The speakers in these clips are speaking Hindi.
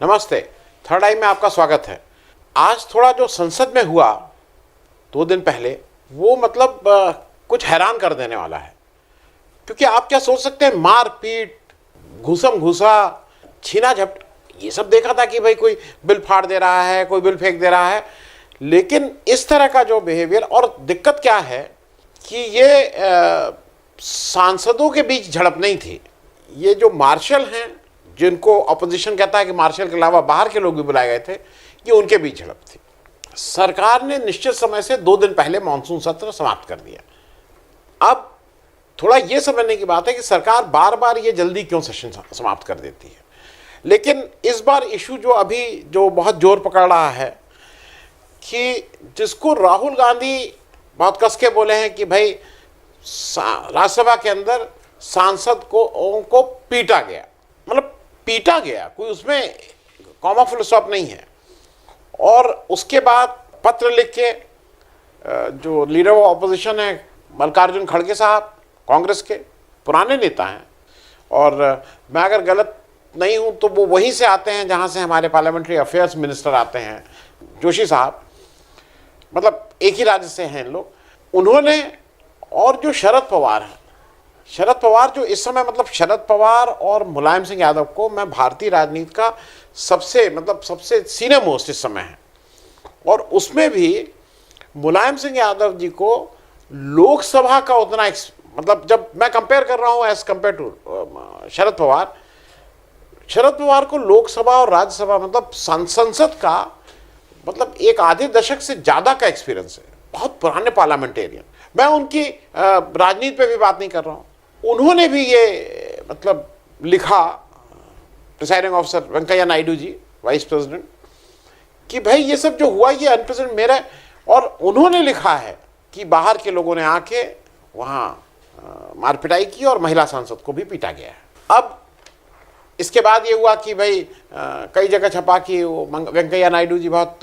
नमस्ते। थर्ड आई में आपका स्वागत है। आज थोड़ा जो संसद में हुआ 2 दिन पहले, वो मतलब कुछ हैरान कर देने वाला है। क्योंकि आप क्या सोच सकते हैं, मार पीट, घूसम घूसा, छीना झपट, ये सब देखा था कि भाई कोई बिल फाड़ दे रहा है, कोई बिल फेंक दे रहा है। लेकिन इस तरह का जो बिहेवियर, और दिक्कत क्या है कि ये सांसदों के बीच झड़प नहीं थी। ये जो मार्शल हैं, जिनको अपोजिशन कहता है कि मार्शल के अलावा बाहर के लोग भी बुलाए गए थे, ये उनके बीच झड़प थी। सरकार ने निश्चित समय से 2 दिन पहले मानसून सत्र समाप्त कर दिया। अब थोड़ा ये समझने की बात है कि सरकार बार बार ये जल्दी क्यों सेशन समाप्त कर देती है। लेकिन इस बार इशू जो बहुत जोर पकड़ रहा है, कि जिसको राहुल गांधी बहुत कस के बोले हैं कि भाई राज्यसभा के अंदर सांसद को पीटा गया, मतलब पीटा गया, कोई उसमें कॉमा फुल स्टॉप नहीं है। और उसके बाद पत्र लिख के जो लीडर ऑफ ऑपोजिशन है मल्लिकार्जुन खड़गे साहब, कांग्रेस के पुराने नेता हैं, और मैं अगर गलत नहीं हूं तो वो वहीं से आते हैं जहां से हमारे पार्लियामेंट्री अफेयर्स मिनिस्टर आते हैं, जोशी साहब, मतलब एक ही राज्य से हैं लोग। उन्होंने, और जो शरद पवार हैं, शरद पवार जो इस समय, मतलब शरद पवार और मुलायम सिंह यादव को मैं भारतीय राजनीति का सबसे सीनियर मोस्ट इस समय है। और उसमें भी मुलायम सिंह यादव जी को लोकसभा का उतना, मतलब जब मैं कंपेयर कर रहा हूं as compare to Sharad Pawar को लोकसभा और राज्यसभा, मतलब संसद का, मतलब एक आधे दशक से ज़्यादा का एक्सपीरियंस है। बहुत पुराने पार्लियामेंटेरियन। मैं उनकी राजनीति पे भी बात नहीं कर रहा हूँ। उन्होंने भी ये मतलब लिखा, presiding officer Venkaiah Naidu ji, vice president, कि भाई ये सब जो हुआ ये अनप्रेसिडेंट मेरा। और उन्होंने लिखा है कि बाहर के लोगों ने आके वहाँ मारपिटाई की और महिला सांसद को भी पीटा गया है। अब इसके बाद ये हुआ कि भाई कई जगह छपा कि वेंकैया नायडू जी बहुत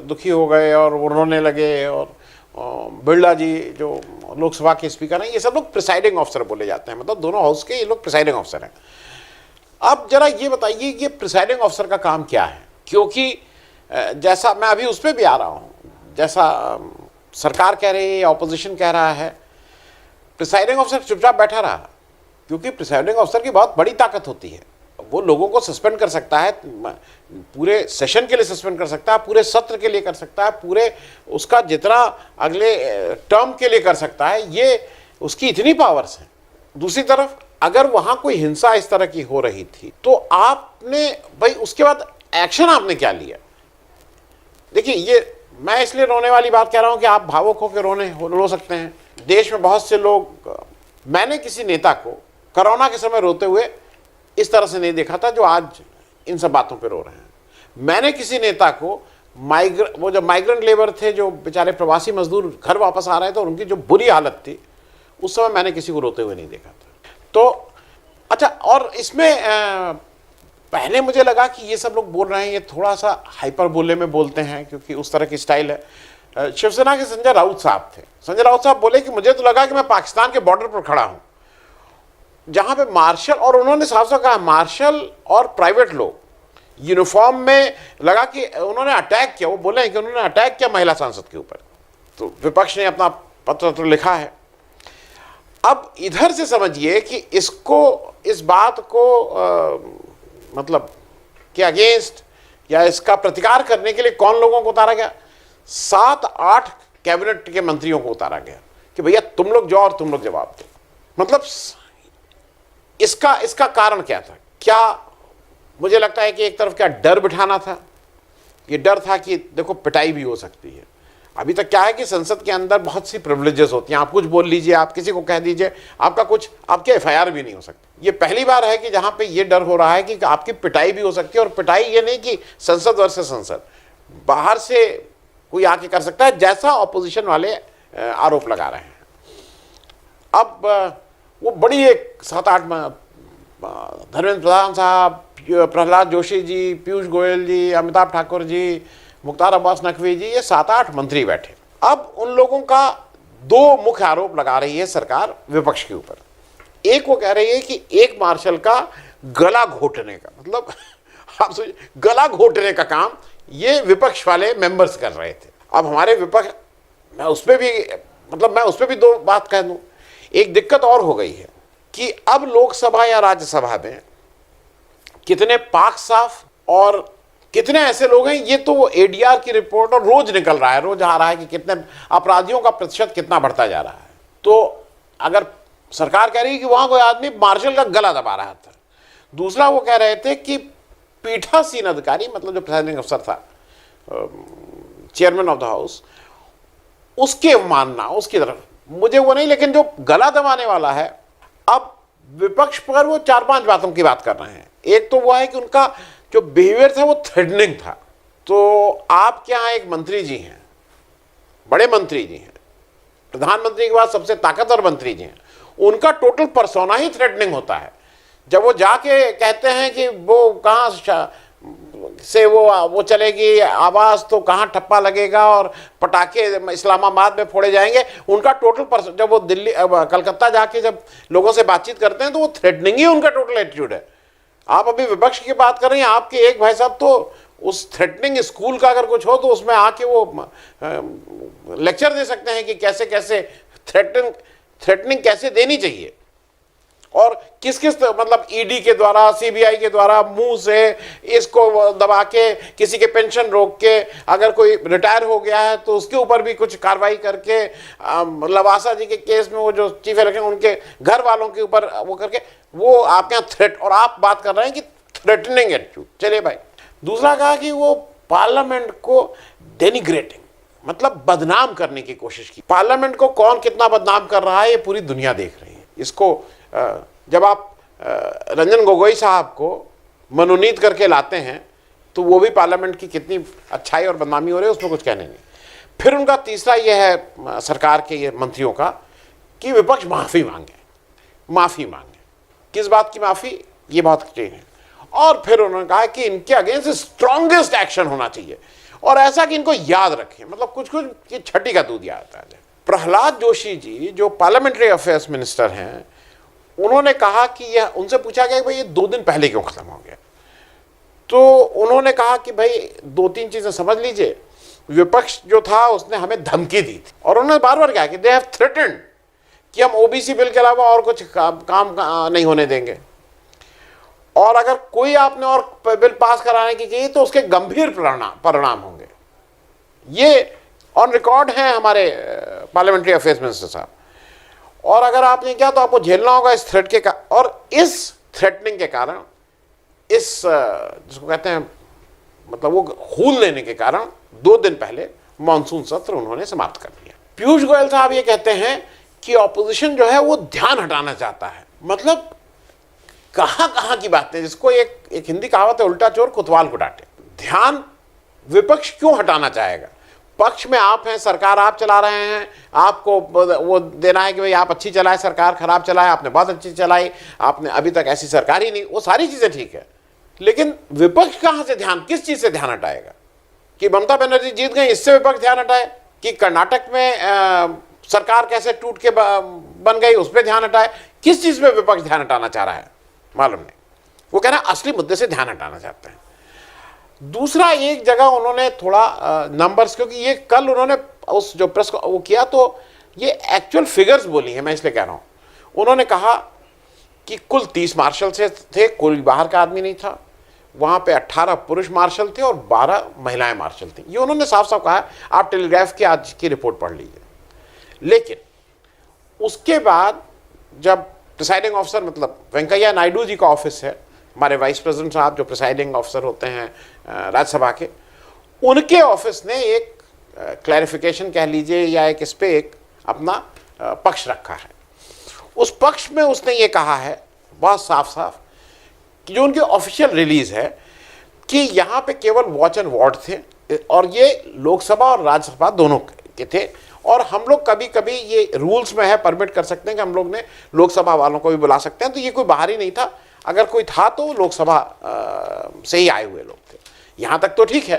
दुखी हो गए और रोने लगे, और बिरला जी जो लोकसभा के स्पीकर हैं, ये सब लोग प्रिसाइडिंग ऑफिसर बोले जाते हैं, मतलब दोनों हाउस के ये लोग प्रिसाइडिंग ऑफिसर हैं। अब जरा ये बताइए कि प्रिसाइडिंग ऑफिसर का काम क्या है, क्योंकि जैसा मैं अभी उस पर भी आ रहा हूँ, जैसा सरकार कह रही है, ऑपोजिशन कह रहा है, प्रिसाइडिंग ऑफिसर चुपचाप बैठा रहा, क्योंकि प्रिसाइडिंग ऑफिसर की बहुत बड़ी ताकत होती है। वो लोगों को सस्पेंड कर सकता है, पूरे सेशन के लिए सस्पेंड कर सकता है, पूरे सत्र के लिए कर सकता है, पूरे उसका जितना अगले टर्म के लिए कर सकता है, ये उसकी इतनी पावर्स हैं। दूसरी तरफ अगर वहाँ कोई हिंसा इस तरह की हो रही थी, तो आपने भाई उसके बाद एक्शन आपने क्या लिया। देखिए, ये मैं इसलिए रोने वाली बात कह रहा हूँ कि आप भावुक होकर रो सकते हैं। देश में बहुत से लोग, मैंने किसी नेता को कोरोना के समय रोते हुए इस तरह से नहीं देखा था जो आज इन सब बातों पे रो रहे हैं। मैंने किसी नेता को वो जो माइग्रेंट लेबर थे, जो बेचारे प्रवासी मजदूर घर वापस आ रहे थे और उनकी जो बुरी हालत थी, उस समय मैंने किसी को रोते हुए नहीं देखा था। तो अच्छा, और इसमें पहले मुझे लगा कि ये सब लोग बोल रहे हैं, ये थोड़ा सा हाइपर बोले में बोलते हैं, क्योंकि उस तरह की स्टाइल है। शिवसेना के संजय राउत साहब थे। संजय राउत साहब बोले कि मुझे तो लगा कि मैं पाकिस्तान के बॉर्डर पर खड़ा हूँ, जहां पे मार्शल, और उन्होंने साफ साफ कहा मार्शल और प्राइवेट लोग यूनिफॉर्म में, लगा कि उन्होंने अटैक किया। वो बोले हैं कि उन्होंने अटैक किया महिला सांसद के ऊपर। तो विपक्ष ने अपना पत्र लिखा है। अब इधर से समझिए कि इस बात को मतलब के अगेंस्ट या इसका प्रतिकार करने के लिए कौन लोगों को उतारा गया। 7-8 कैबिनेट के मंत्रियों को उतारा गया कि भैया तुम लोग जाओ और तुम लोग जवाब दो। मतलब इसका कारण क्या था? क्या मुझे लगता है कि एक तरफ क्या डर बिठाना था। ये डर था कि देखो पिटाई भी हो सकती है। अभी तक क्या है कि संसद के अंदर बहुत सी प्रिविलेजेस होती हैं। आप कुछ बोल लीजिए, आप किसी को कह दीजिए, आपके एफआईआर भी नहीं हो सकती। ये पहली बार है कि जहां पे ये डर हो रहा है कि आपकी पिटाई भी हो सकती है। और पिटाई ये नहीं कि संसद वर्सेस संसद, बाहर से कोई आके कर सकता है, जैसा ऑपोजिशन वाले आरोप लगा रहे हैं। अब वो बड़ी एक 7-8 धर्मेंद्र प्रधान साहब, प्रहलाद जोशी जी, पीयूष गोयल जी, अमिताभ ठाकुर जी, मुख्तार अब्बास नकवी जी, ये 7-8 मंत्री बैठे। अब उन लोगों का 2 मुख्य आरोप लगा रही है सरकार विपक्ष के ऊपर। एक वो कह रही है कि एक मार्शल का गला घोटने का, मतलब आप सोचिए, गला घोटने का काम ये विपक्ष वाले मेंबर्स कर रहे थे। अब हमारे विपक्ष, मैं उस पर भी मैं उस पर भी दो बात कह दूं। एक दिक्कत और हो गई है कि अब लोकसभा या राज्यसभा में कितने पाक साफ और कितने ऐसे लोग हैं, ये तो एडीआर की रिपोर्ट और रोज निकल रहा है, रोज आ रहा है कि कितने अपराधियों का प्रतिशत कितना बढ़ता जा रहा है। तो अगर सरकार कह रही है कि वहां कोई आदमी मार्शल का गला दबा रहा था, दूसरा वो कह रहे थे कि पीठासीन अधिकारी, मतलब जो प्रिसाइडिंग अफसर था, चेयरमैन ऑफ द हाउस, उसके मानना, उसकी तरफ मुझे वो नहीं, लेकिन जो गला दबाने वाला है, अब विपक्ष पर वो 4-5 बातों की बात कर रहे हैं। एक तो वो है कि उनका जो बिहेवियर था वो थ्रेटनिंग था। तो आपके यहाँ एक मंत्री जी हैं, बड़े मंत्री जी हैं, प्रधानमंत्री के बाद सबसे ताकतवर मंत्री जी हैं, उनका टोटल पर्सोना ही थ्रेटनिंग होता है। जब वो जाके कहते हैं कि वो कहाँ से वो चलेगी आवाज़, तो कहाँ ठप्पा लगेगा और पटाखे इस्लामाबाद में फोड़े जाएंगे, उनका टोटल जब वो दिल्ली कलकत्ता जाके जब लोगों से बातचीत करते हैं तो वो थ्रेटनिंग ही उनका टोटल एटीट्यूड है। आप अभी विपक्ष की बात कर रहे हैं, आपके एक भाई साहब तो उस थ्रेटनिंग स्कूल का अगर कुछ हो तो उसमें आके वो लेक्चर दे सकते हैं कि कैसे कैसे थ्रेटनिंग कैसे देनी चाहिए, और किस किस ईडी के द्वारा, सीबीआई के द्वारा मुंह से इसको दबा के, किसी के पेंशन रोक के, अगर कोई रिटायर हो गया है तो उसके ऊपर भी कुछ कार्रवाई करके, लवासा जी के केस में वो जो चीफ इलेक्शन, उनके घर वालों के ऊपर वो करके, वो आपके यहाँ थ्रेट, और आप बात कर रहे हैं कि थ्रेटनिंग एटीट्यूड। चलिए भाई, दूसरा कहा कि वो पार्लियामेंट को डेनिग्रेटिंग, बदनाम करने की कोशिश की। पार्लियामेंट को कौन कितना बदनाम कर रहा है ये पूरी दुनिया देख रही है। इसको जब आप रंजन गोगोई साहब को मनोनीत करके लाते हैं तो वो भी पार्लियामेंट की कितनी अच्छाई और बदनामी हो रही है, उसमें कुछ कहने नहीं। फिर उनका तीसरा ये है सरकार के ये मंत्रियों का कि विपक्ष माफ़ी मांगे। किस बात की माफ़ी, ये बहुत क्लियर है। और फिर उन्होंने कहा कि इनके अगेंस्ट स्ट्रॉन्गेस्ट एक्शन होना चाहिए, और ऐसा कि इनको याद रखें, कुछ ये छठी का दूध याद आता है। प्रहलाद जोशी जी जो पार्लियामेंट्री अफेयर्स मिनिस्टर हैं, उन्होंने कहा कि यह, उनसे पूछा गया कि भाई ये 2 दिन पहले क्यों खत्म हो गया, तो उन्होंने कहा कि भाई 2-3 चीजें समझ लीजिए। विपक्ष जो था उसने हमें धमकी दी थी, और उन्होंने बार बार कहा कि दे हैव थ्रेटेंड कि हम ओबीसी बिल के अलावा और कुछ काम नहीं होने देंगे, और अगर कोई आपने और बिल पास कराने की कही तो उसके गंभीर परिणाम होंगे। ये ऑन रिकॉर्ड है हमारे पार्लियामेंट्री अफेयर्स मिनिस्टर साहब, और अगर आपने किया तो आपको झेलना होगा इस थ्रेट के और इस थ्रेटनिंग के कारण, इस जिसको कहते हैं वो हूल लेने के कारण 2 दिन पहले मॉनसून सत्र उन्होंने समाप्त कर दिया। पीयूष गोयल साहब ये कहते हैं कि ऑपोजिशन जो है वो ध्यान हटाना चाहता है। कहां की बातें, जिसको एक हिंदी कहावत है, उल्टा चोर कोतवाल को डांटे। ध्यान विपक्ष क्यों हटाना चाहेगा? पक्ष में आप हैं, सरकार आप चला रहे हैं, आपको वो देना है कि भाई आप अच्छी चलाए, सरकार खराब चलाए, आपने बहुत अच्छी चलाई, आपने अभी तक ऐसी सरकार ही नहीं, वो सारी चीजें ठीक है, लेकिन विपक्ष कहां से ध्यान, किस चीज से ध्यान हटाएगा? कि ममता बनर्जी जीत गई, इससे विपक्ष ध्यान हटाए? कि कर्नाटक में सरकार कैसे टूट के बन गई, उस पर ध्यान हटाए? किस चीज पे विपक्ष ध्यान हटाना चाह रहा है मालूम नहीं। वो कह रहा है असली मुद्दे से ध्यान हटाना चाहते हैं। दूसरा, एक जगह उन्होंने थोड़ा नंबर्स, क्योंकि ये कल उन्होंने उस जो प्रेस को वो किया तो ये एक्चुअल फिगर्स बोली है, मैं इसलिए कह रहा हूँ। उन्होंने कहा कि कुल 30 मार्शल से थे, कोई बाहर का आदमी नहीं था, वहाँ पे 18 पुरुष मार्शल थे और 12 महिलाएं मार्शल थी। ये उन्होंने साफ साफ कहा, आप टेलीग्राफ की आज की रिपोर्ट पढ़ लीजिए। लेकिन उसके बाद जब प्रिसाइडिंग ऑफिसर, वेंकैया नायडू जी का ऑफिस है, हमारे वाइस प्रेसिडेंट साहब जो प्रिसाइडिंग ऑफिसर होते हैं राज्यसभा के, उनके ऑफिस ने एक क्लैरिफिकेशन कह लीजिए या इस पे एक अपना पक्ष रखा है। उस पक्ष में उसने ये कहा है बहुत साफ साफ कि जो उनकी ऑफिशियल रिलीज है कि यहाँ पे केवल वॉच एंड वार्ड थे, और ये लोकसभा और राज्यसभा दोनों के थे, और हम लोग कभी कभी ये रूल्स में है, परमिट कर सकते हैं कि हम लोग ने लोकसभा वालों को भी बुला सकते हैं। तो ये कोई बाहरी नहीं था, अगर कोई था तो लोकसभा से ही आए हुए लोग थे। यहाँ तक तो ठीक है।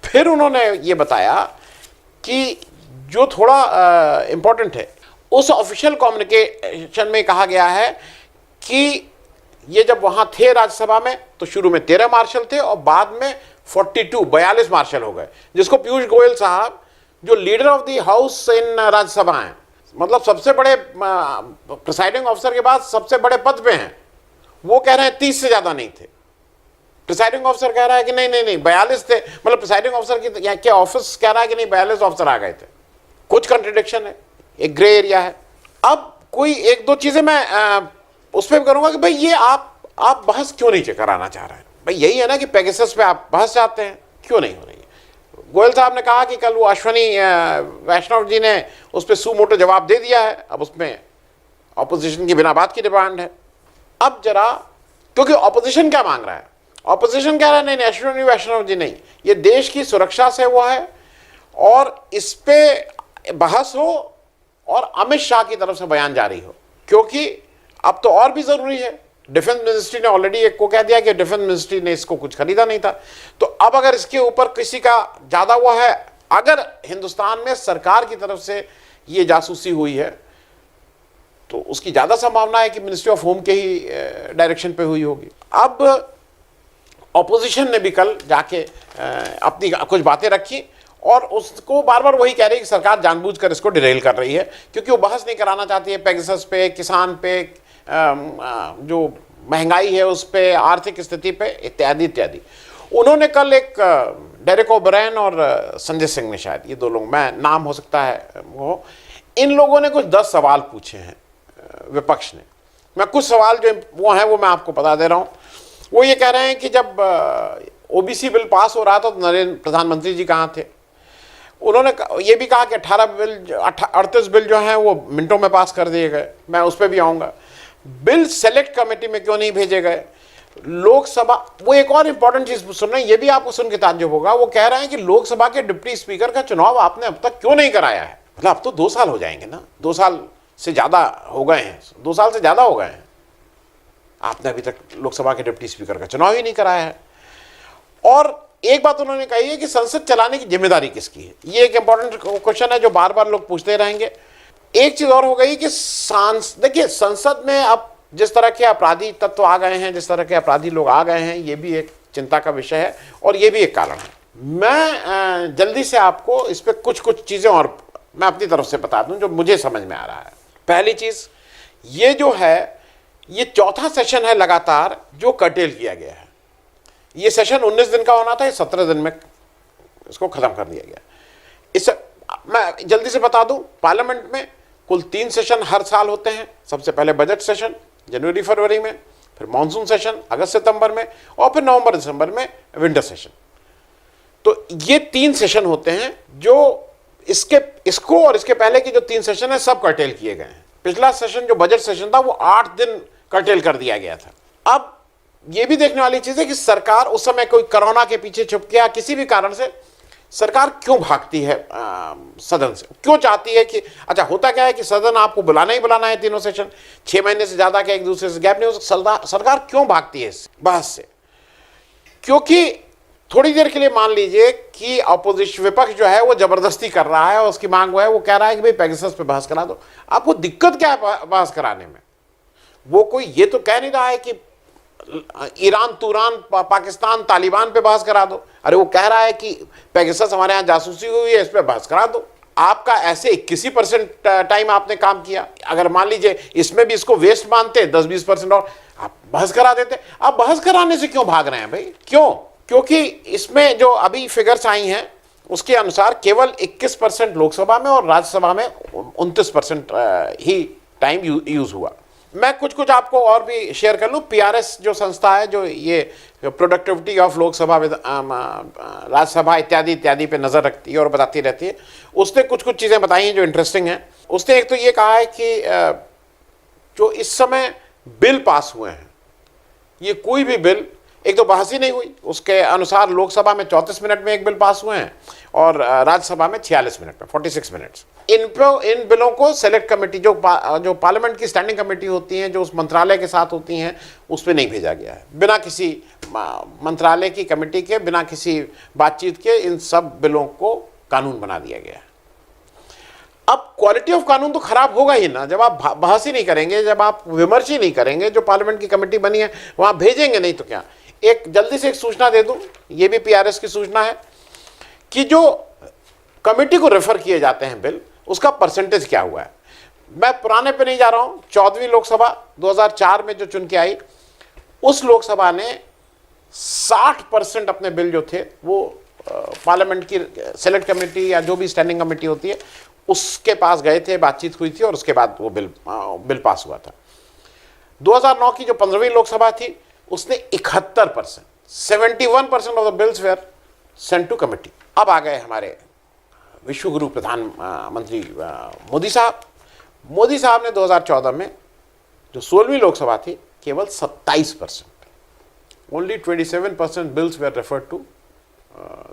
फिर उन्होंने ये बताया कि जो थोड़ा इम्पोर्टेंट है, उस ऑफिशियल कम्युनिकेशन में कहा गया है कि ये जब वहां थे राज्यसभा में तो शुरू में 13 मार्शल थे और बाद में 42 मार्शल हो गए, जिसको पीयूष गोयल साहब जो leader of the house in Rajya Sabha हैं, मतलब सबसे बड़े प्रिसाइडिंग ऑफिसर के बाद सबसे बड़े पद पे हैं, वो कह रहे हैं 30 से ज्यादा नहीं थे। प्रिसाइडिंग ऑफिसर कह रहा है कि नहीं 42 थे, मतलब प्रिसाइडिंग ऑफिसर की क्या ऑफिस कह रहा है कि नहीं 42 ऑफिसर आ गए थे। कुछ कंट्रडिक्शन है, एक ग्रे एरिया है। अब कोई एक दो चीजें मैं उस पर करूंगा कि भाई ये आप बहस क्यों नहीं कराना चाह रहे हैं। भाई यही है ना कि पेगासस पे आप बहस चाहते हैं, क्यों नहीं हो रही है। गोयल साहब ने कहा कि कल वो अश्वनी वैष्णव जी ने उस पर सुमोटो जवाब दे दिया है, अब उसमें ऑपोजिशन की बिना बात की डिमांड है। अब जरा, क्योंकि ऑपोजिशन क्या मांग रहा है, ऑपोजिशन कह रहा है नहीं अश्वनी वैष्णव जी नहीं, ये देश की सुरक्षा से हुआ है और इस पे बहस हो और अमित शाह की तरफ से बयान जारी हो, क्योंकि अब तो और भी जरूरी है। डिफेंस मिनिस्ट्री ने ऑलरेडी एक को कह दिया कि डिफेंस मिनिस्ट्री ने इसको कुछ खरीदा नहीं था, तो अब अगर इसके ऊपर किसी का ज्यादा हुआ है, अगर हिंदुस्तान में सरकार की तरफ से ये जासूसी हुई है तो उसकी ज्यादा संभावना है कि मिनिस्ट्री ऑफ होम के ही डायरेक्शन पे हुई होगी। अब ऑपोजिशन ने भी कल जाके अपनी कुछ बातें रखी और उसको बार बार वही कह रही है कि सरकार जानबूझकर इसको डिरेल कर रही है, क्योंकि वो बहस नहीं कराना चाहती है पेगासस पे, किसान पे, जो महंगाई है उस पे, आर्थिक स्थिति पे, इत्यादि इत्यादि। उन्होंने कल एक डेरेक ओब्रायन और संजय सिंह ने, शायद ये दो लोग, मैं नाम हो सकता है वो, इन लोगों ने कुछ 10 सवाल पूछे हैं विपक्ष ने। मैं कुछ सवाल जो वो हैं वो मैं आपको बता दे रहा हूँ। वो ये कह रहे हैं कि जब ओबीसी बिल पास हो रहा था तो नरेंद्र प्रधानमंत्री जी कहाँ थे। उन्होंने ये भी कहा कि 38 बिल जो हैं वो मिनटों में पास कर दिए गए, मैं उस पर भी आऊँगा। बिल सेलेक्ट कमेटी में क्यों नहीं भेजे गए। लोकसभा, वो एक और इंपॉर्टेंट चीज सुन रहे हैं, ये भी आपको सुन के ताज्जुब होगा, वो कह रहे हैं कि लोकसभा के डिप्टी स्पीकर का चुनाव आपने अब तक क्यों नहीं कराया है। मतलब अब तो 2 साल हो जाएंगे ना, 2 साल से ज्यादा हो गए हैं, 2 साल से ज्यादा हो गए हैं, आपने अभी तक लोकसभा के डिप्टी स्पीकर का चुनाव ही नहीं कराया है। और एक बात उन्होंने कही है कि संसद चलाने की जिम्मेदारी किसकी है। ये एक इंपॉर्टेंट क्वेश्चन है जो बार बार लोग पूछते रहेंगे। एक चीज और हो गई कि देखिए संसद में अब जिस तरह के अपराधी तत्व आ गए हैं, जिस तरह के अपराधी लोग आ गए हैं, ये भी एक चिंता का विषय है और ये भी एक कारण है। मैं जल्दी से आपको इस पर कुछ चीजें और मैं अपनी तरफ से बता दूं जो मुझे समझ में आ रहा है। पहली चीज, ये जो है ये चौथा सेशन है लगातार जो कर्टेल किया गया है। ये सेशन 19 दिन का होना था, ये 17 दिन में इसको खत्म कर दिया गया। इस मैं जल्दी से बता दूं, पार्लियामेंट में कुल 3 सेशन हर साल होते हैं। सबसे पहले बजट सेशन जनवरी फरवरी में, फिर मॉनसून सेशन अगस्त सितंबर में, और फिर नवंबर दिसंबर में विंटर सेशन। तो ये 3 सेशन होते हैं जो इसको और इसके पहले के जो 3 सेशन है सब कर्टेल किए गए हैं। पिछला सेशन जो बजट सेशन था वो 8 दिन कर्टेल कर दिया गया था। अब ये भी देखने वाली चीज है कि सरकार उस समय कोई कोरोना के पीछे छुप गया, किसी भी कारण से सरकार क्यों भागती है सदन से, क्यों चाहती है कि अच्छा होता क्या है कि सदन आपको बुलाना ही बुलाना है तीनों सेशन, 6 महीने से ज्यादा का एक दूसरे से गैप नहीं हो सकता। सरकार क्यों भागती है इस बहस से? क्योंकि थोड़ी देर के लिए मान लीजिए कि अपोजिशन विपक्ष जो है वो जबरदस्ती कर रहा है और उसकी मांग वो है, वो कह रहा है कि भाई पेगासस पे बहस करा दो। आपको दिक्कत क्या है बहस कराने में? वो कोई ये तो कह नहीं रहा है कि ईरान, तुरान, पाकिस्तान, तालिबान पे बहस करा दो। अरे वो कह रहा है कि पेगासस हमारे यहाँ जासूसी हुई है, इस पे बहस करा दो। आपका ऐसे 21% टाइम आपने काम किया, अगर मान लीजिए इसमें भी इसको वेस्ट मानते 10-20% और आप बहस करा देते। आप बहस कराने से क्यों भाग रहे हैं भाई? क्यों? क्योंकि इसमें जो अभी फिगर्स आई हैं उसके अनुसार केवल 21% लोकसभा में और राज्यसभा में 29% ही टाइम यूज हुआ। मैं कुछ आपको और भी शेयर कर लूं। पीआरएस जो संस्था है जो ये प्रोडक्टिविटी ऑफ लोकसभा, राज्यसभा इत्यादि इत्यादि पे नजर रखती है और बताती रहती है, उसने कुछ चीजें बताई हैं जो इंटरेस्टिंग हैं। उसने एक तो ये कहा है कि जो इस समय बिल पास हुए हैं, ये कोई भी बिल, एक तो बहस ही नहीं हुई, उसके अनुसार लोकसभा में 34 मिनट में एक बिल पास हुए हैं और राज्यसभा में 46 मिनट में, 46 मिनट्स। इन बिलों को सेलेक्ट कमेटी जो पार्लियामेंट की स्टैंडिंग कमेटी होती हैं, जो उस मंत्रालय के साथ होती हैं, उस पर नहीं भेजा गया है। बिना किसी मंत्रालय की कमेटी के, बिना किसी बातचीत के इन सब बिलों को कानून बना दिया गया है। अब क्वालिटी ऑफ कानून तो खराब होगा ही ना जब आप बहस ही नहीं करेंगे, जब आप विमर्श ही नहीं करेंगे, जो पार्लियामेंट की कमेटी बनी है वहां भेजेंगे नहीं तो क्या। एक जल्दी से एक सूचना दे दूं, ये भी पीआरएस की सूचना है कि जो कमेटी को रेफर किए जाते हैं बिल, उसका परसेंटेज क्या हुआ है। मैं पुराने पे नहीं जा रहा हूं, 14वीं लोकसभा 2004 में जो चुन के आई, उस लोकसभा ने 60% अपने बिल जो थे वो पार्लियामेंट की सेलेक्ट कमेटी या जो भी स्टैंडिंग कमेटी होती है उसके पास गए थे, बातचीत हुई थी और उसके बाद वो बिल पास हुआ था। 2009 की जो 15वीं लोकसभा थी उसने 71%, 71% of the bills were sent to committee. अब आ गए हमारे विश्वगुरु प्रधानमंत्री मोदी साहब। मोदी साहब ने 2014 में जो 16वीं लोकसभा थी केवल 27%, only 27% bills were referred to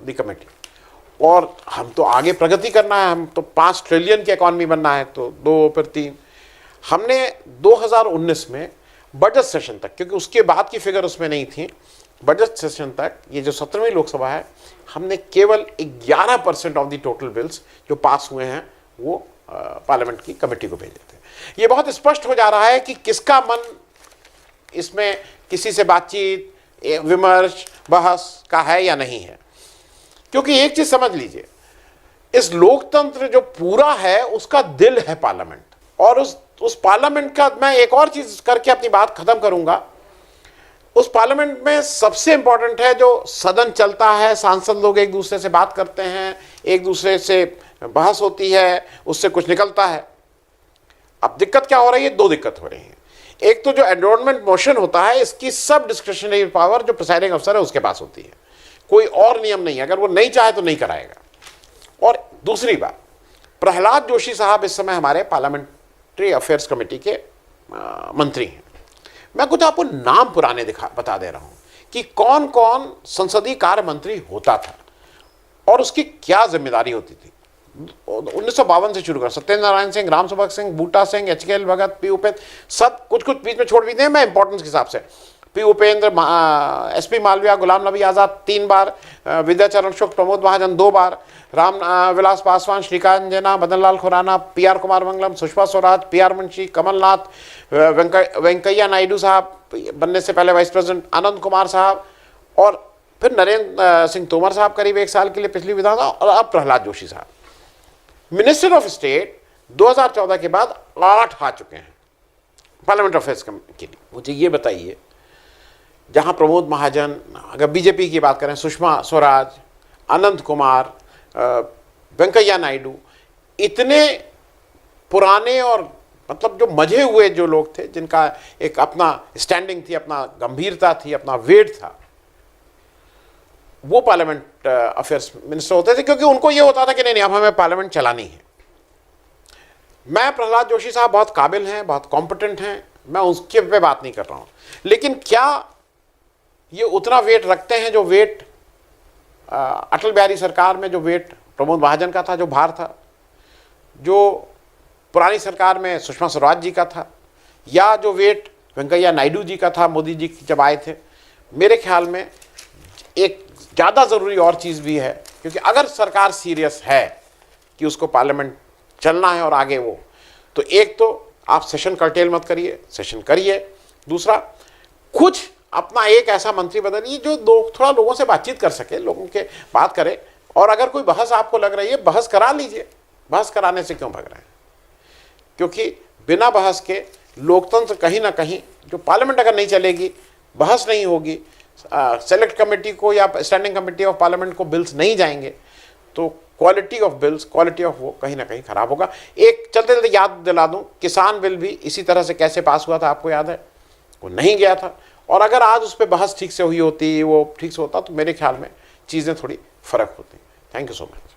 the committee. और हम तो आगे प्रगति करना है, हम तो 5 ट्रिलियन की इकॉनमी बनना है, तो 2 फिर 3। हमने 2019 में बजट सेशन तक, क्योंकि उसके बाद की फिगर उसमें नहीं थी, बजट सेशन तक ये जो 17वीं लोकसभा है, हमने केवल 11% ऑफ द टोटल बिल्स जो पास हुए हैं वो पार्लियामेंट की कमेटी को भेजे थे। ये बहुत स्पष्ट हो जा रहा है कि किसका मन इसमें किसी से बातचीत, विमर्श, बहस का है या नहीं है। क्योंकि एक चीज समझ लीजिए, इस लोकतंत्र जो पूरा है उसका दिल है पार्लियामेंट, और उस पार्लियामेंट का मैं एक और चीज करके अपनी बात खत्म करूंगा। उस पार्लियामेंट में सबसे इंपॉर्टेंट है जो सदन चलता है, सांसद लोग एक दूसरे से बात करते हैं, एक दूसरे से बहस होती है, उससे कुछ निकलता है। अब दिक्कत क्या हो रही है? 2 दिक्कत हो रही है। एक तो जो एडजॉर्नमेंट मोशन होता है, इसकी सब डिस्क्रिशनरी पावर जो प्रिसाइडिंग अफसर है उसके पास होती है, कोई और नियम नहीं है, अगर वो नहीं चाहे तो नहीं कराएगा। और दूसरी बात, प्रहलाद जोशी साहब इस समय हमारे पार्लियामेंट्री अफेयर्स कमेटी के मंत्री हैं। मैं कुछ आपको नाम पुराने बता दे रहा हूं कि कौन कौन संसदीय कार्य मंत्री होता था और उसकी क्या जिम्मेदारी होती थी। 1952 से शुरू कर, सत्येंद्र नारायण सिंह, राम सुभग सिंह, बूटा सिंह, HKL भगत, पी उपेंद्र, सब कुछ बीच में छोड़ भी दें मैं इंपॉर्टेंस के हिसाब से। पी उपेंद्र, SP मालविया, गुलाम नबी आज़ाद 3 बार, विद्याचरण शुक्ल, प्रमोद महाजन 2 बार, राम विलास पासवान, श्रीकांत जना, मदन लाल खुराना, PR कुमार मंगलम, सुषमा स्वराज, PR मुंशी, कमलनाथ, वेंकैया नायडू साहब बनने से पहले वाइस प्रेसिडेंट, आनंद कुमार साहब, और फिर नरेंद्र सिंह तोमर साहब करीब 1 साल के लिए पिछली विधानसभा, और अब प्रहलाद जोशी साहब। मिनिस्टर ऑफ स्टेट 2014 के बाद 8 आ चुके हैं पार्लियामेंट अफेयर्स के लिए। मुझे ये बताइए, जहां प्रमोद महाजन, अगर बीजेपी की बात करें, सुषमा स्वराज, अनंत कुमार, वेंकैया नायडू, इतने पुराने और मतलब जो मजे हुए जो लोग थे, जिनका एक अपना स्टैंडिंग थी, अपना गंभीरता थी, अपना वेट था, वो पार्लियामेंट अफेयर्स मिनिस्टर होते थे, क्योंकि उनको ये होता था कि नहीं अब हमें पार्लियामेंट चलानी है। मैं प्रहलाद जोशी साहब बहुत काबिल हैं, बहुत कॉम्पिटेंट हैं, मैं उसके पे बात नहीं कर रहा हूं, लेकिन क्या ये उतना वेट रखते हैं जो वेट अटल बिहारी सरकार में जो वेट प्रमोद महाजन का था, जो भार था, जो पुरानी सरकार में सुषमा स्वराज जी का था, या जो वेट वेंकैया नायडू जी का था मोदी जी जब आए थे। मेरे ख्याल में एक ज़्यादा ज़रूरी और चीज़ भी है, क्योंकि अगर सरकार सीरियस है कि उसको पार्लियामेंट चलना है और आगे वो, तो एक तो आप सेशन कर्टेल मत करिए, सेशन करिए। दूसरा, कुछ अपना एक ऐसा मंत्री बदलिए जो थोड़ा लोगों से बातचीत कर सके, लोगों के बात करे, और अगर कोई बहस आपको लग रही है, बहस करा लीजिए। बहस कराने से क्यों भाग रहे हैं? क्योंकि बिना बहस के लोकतंत्र कहीं ना कहीं, जो पार्लियामेंट अगर नहीं चलेगी, बहस नहीं होगी, सेलेक्ट कमेटी को या स्टैंडिंग कमेटी ऑफ पार्लियामेंट को बिल्स नहीं जाएंगे, तो quality of bills, quality of वो कहीं ना कहीं खराब होगा। एक चलते चलते याद दिला दूं, किसान बिल भी इसी तरह से कैसे पास हुआ था, आपको याद है? वो नहीं गया था, और अगर आज उस पर बहस ठीक से हुई होती, वो ठीक से होता, तो मेरे ख्याल में चीज़ें थोड़ी फर्क होती। Thank you so much.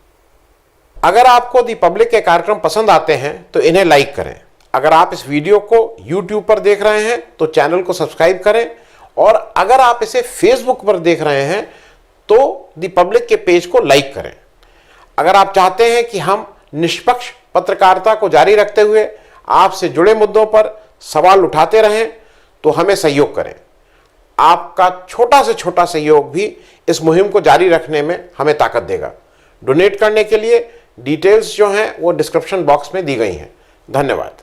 अगर आपको दी पब्लिक के कार्यक्रम पसंद आते हैं तो इन्हें लाइक करें। अगर आप इस वीडियो को YouTube पर देख रहे हैं तो चैनल को सब्सक्राइब करें, और अगर आप इसे Facebook पर देख रहे हैं तो दी पब्लिक के पेज को लाइक करें। अगर आप चाहते हैं कि हम निष्पक्ष पत्रकारिता को जारी रखते हुए आपसे जुड़े मुद्दों पर सवाल उठाते रहें तो हमें सहयोग करें। आपका छोटा से छोटा सहयोग भी इस मुहिम को जारी रखने में हमें ताकत देगा। डोनेट करने के लिए डिटेल्स जो हैं वो डिस्क्रिप्शन बॉक्स में दी गई हैं। धन्यवाद।